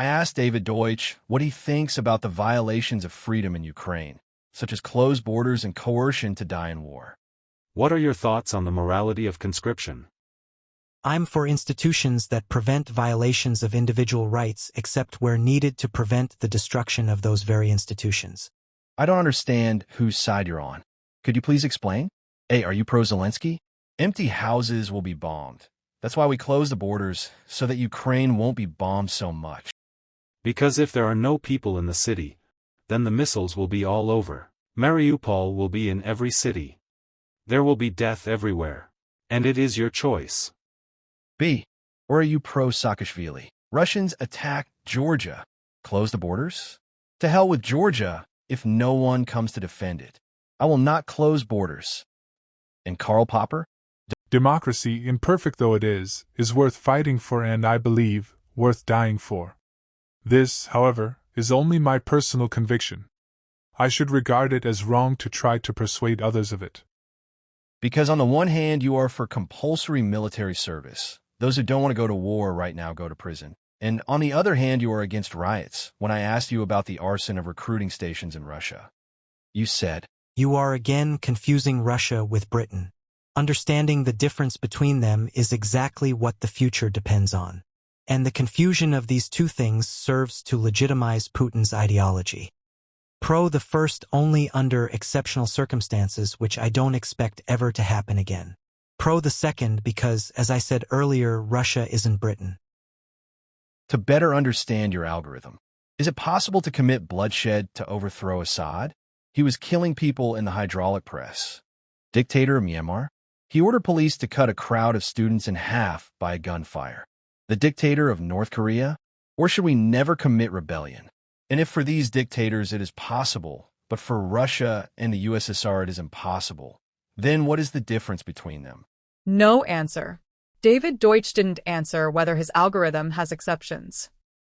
I asked David Deutsch what he thinks about the violations of freedom in Ukraine, such as closed borders and coercion to die in war. What are your thoughts on the morality of conscription? I'm for institutions that prevent violations of individual rights except where needed to prevent the destruction of those very institutions. I don't understand whose side you're on. Could you please explain? Hey, are you pro-Zelensky? Empty houses will be bombed. That's why we close the borders, so that Ukraine won't be bombed so much. Because if there are no people in the city, then the missiles will be all over. Mariupol will be in every city. There will be death everywhere. And it is your choice. B. Or are you pro-Saakashvili? Russians attack Georgia. Close the borders? To hell with Georgia if no one comes to defend it. I will not close borders. And Karl Popper? Democracy, imperfect though it is worth fighting for and, I believe, worth dying for. This, however, is only my personal conviction. I should regard it as wrong to try to persuade others of it. Because on the one hand, you are for compulsory military service. Those who don't want to go to war right now go to prison. And on the other hand, you are against riots. When I asked you about the arson of recruiting stations in Russia, you said, You are again confusing Russia with Britain. Understanding the difference between them is exactly what the future depends on. And the confusion of these two things serves to legitimize Putin's ideology. Pro the first only under exceptional circumstances, which I don't expect ever to happen again. Pro the second because, as I said earlier, Russia isn't Britain. To better understand your algorithm, is it possible to commit bloodshed to overthrow Assad? He was killing people in the hydraulic press. Dictator of Myanmar? He ordered police to cut a crowd of students in half by a gunfire. The dictator of North Korea? Or should we never commit rebellion? And if for these dictators it is possible, but for Russia and the USSR it is impossible, then what is the difference between them? No answer. David Deutsch didn't answer whether his algorithm has exceptions.